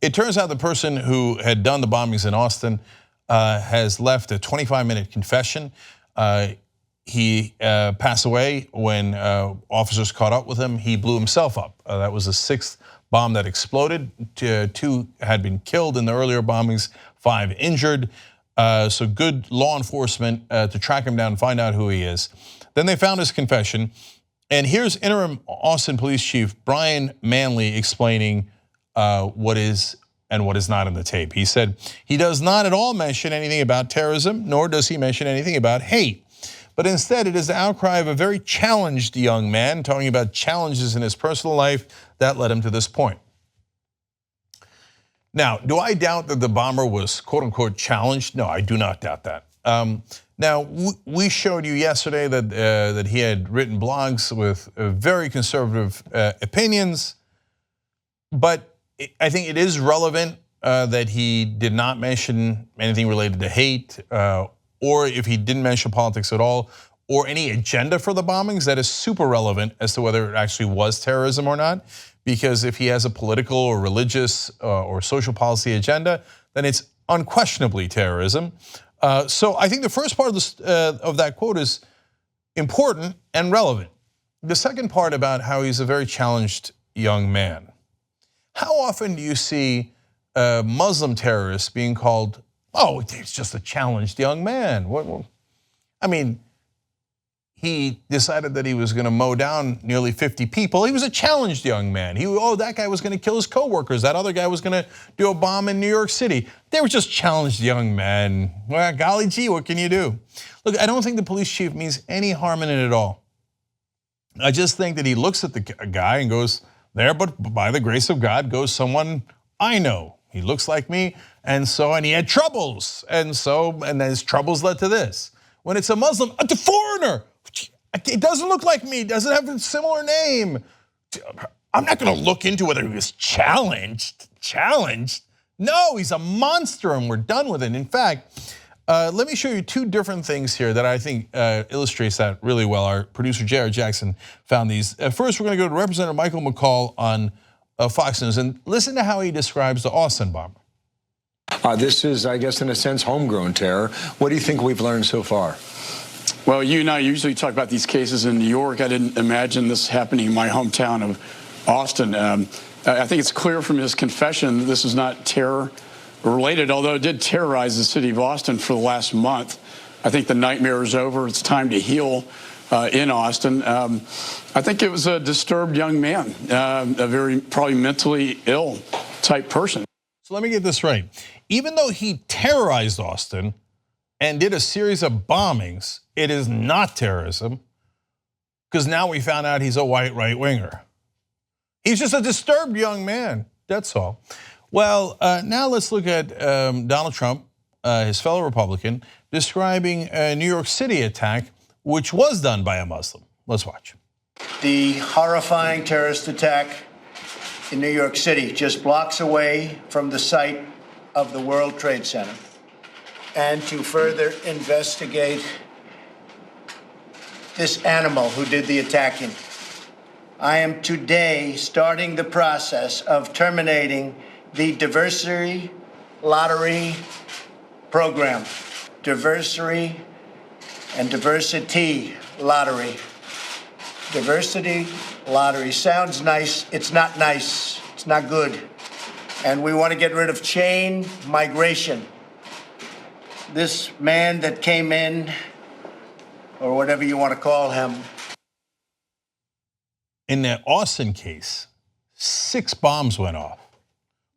It turns out the person who had done the bombings in Austin has left a 25-minute confession. He passed away when officers caught up with him. He blew himself up. That was the 6th bomb that exploded. 2 had been killed in the earlier bombings, 5 injured. So good law enforcement to track him down and find out who he is. Then they found his confession. And here's interim Austin Police Chief Brian Manley explaining what is and what is not in the tape. He said he does not at all mention anything about terrorism, nor does he mention anything about hate. But instead, it is the outcry of a very challenged young man talking about challenges in his personal life that led him to this point. Now, do I doubt that the bomber was quote unquote challenged? No, I do not doubt that. Now, we showed you yesterday that he had written blogs with very conservative opinions, but I think it is relevant that he did not mention anything related to hate, or if he didn't mention politics at all, or any agenda for the bombings. That is super relevant as to whether it actually was terrorism or not. Because if he has a political or religious or social policy agenda, then it's unquestionably terrorism. So I think the first part of that quote is important and relevant. The second part about how he's a very challenged young man. How often do you see Muslim terrorists being called, oh, it's just a challenged young man? I mean, he decided that he was going to mow down nearly 50 people. He was a challenged young man. That guy was going to kill his coworkers. That other guy was going to do a bomb in New York City. They were just challenged young men. Well, golly gee, what can you do? Look, I don't think the police chief means any harm in it at all. I just think that he looks at the guy and goes, there, but by the grace of God goes someone I know. He looks like me, and he had troubles, and his troubles led to this. When it's a Muslim, a foreigner, it doesn't look like me, doesn't have a similar name. I'm not going to look into whether he was challenged. No, he's a monster, and we're done with it. In fact, let me show you 2 different things here that I think illustrates that really well. Our producer, J.R. Jackson, found these. First, we're going to go to Representative Michael McCall on Fox News and listen to how he describes the Austin bomber. This is, I guess, in a sense, homegrown terror. What do you think we've learned so far? Well, you and I usually talk about these cases in New York. I didn't imagine this happening in my hometown of Austin. I think it's clear from his confession that this is not terror related, although it did terrorize the city of Austin for the last month. I think the nightmare is over. It's time to heal in Austin. I think it was a disturbed young man, a very probably mentally ill type person. So let me get this right. Even though he terrorized Austin and did a series of bombings, it is not terrorism, because now we found out he's a white right-winger. He's just a disturbed young man, that's all. Well, now let's look at Donald Trump, his fellow Republican, describing a New York City attack, which was done by a Muslim. Let's watch. The horrifying terrorist attack in New York City, just blocks away from the site of the World Trade Center. And to further investigate this animal who did the attacking, I am today starting the process of terminating the diversity lottery program. Diversity and diversity lottery. Diversity lottery sounds nice. It's not nice. It's not good. And we want to get rid of chain migration. This man that came in, or whatever you want to call him. In the Austin case, 6 bombs went off.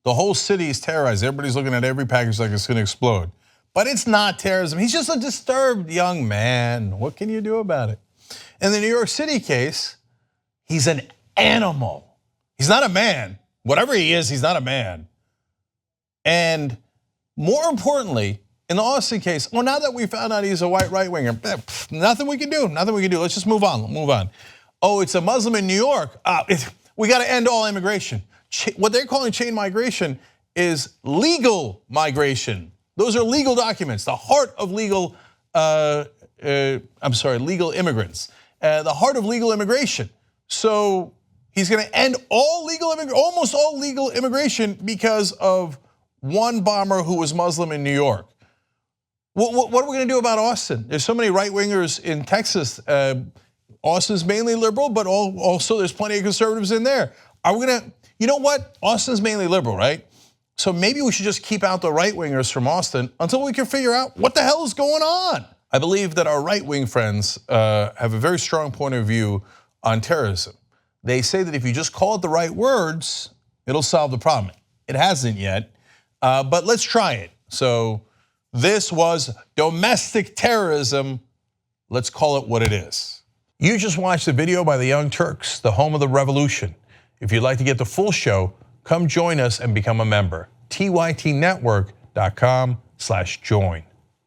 The whole city is terrorized. Everybody's looking at every package like it's going to explode. But it's not terrorism. He's just a disturbed young man. What can you do about it? In the New York City case, he's an animal. He's not a man. Whatever he is, he's not a man. And more importantly, in the Austin case, well, now that we found out he's a white right-winger, nothing we can do, Let's just move on. Oh, it's a Muslim in New York. We got to end all immigration. What they're calling chain migration is legal migration. Those are legal documents, the heart of legal, legal immigrants, the heart of legal immigration. So he's going to end almost all legal immigration because of one bomber who was Muslim in New York. What are we going to do about Austin? There's so many right-wingers in Texas. Austin's mainly liberal, but also there's plenty of conservatives in there. Are we going to, you know what? Austin's mainly liberal, right? So maybe we should just keep out the right-wingers from Austin until we can figure out what the hell is going on. I believe that our right-wing friends have a very strong point of view on terrorism. They say that if you just call it the right words, it'll solve the problem. It hasn't yet, but let's try it. So this was domestic terrorism. Let's call it what it is. You just watched a video by the Young Turks, the home of the revolution. If you'd like to get the full show, come join us and become a member. tytnetwork.com/join.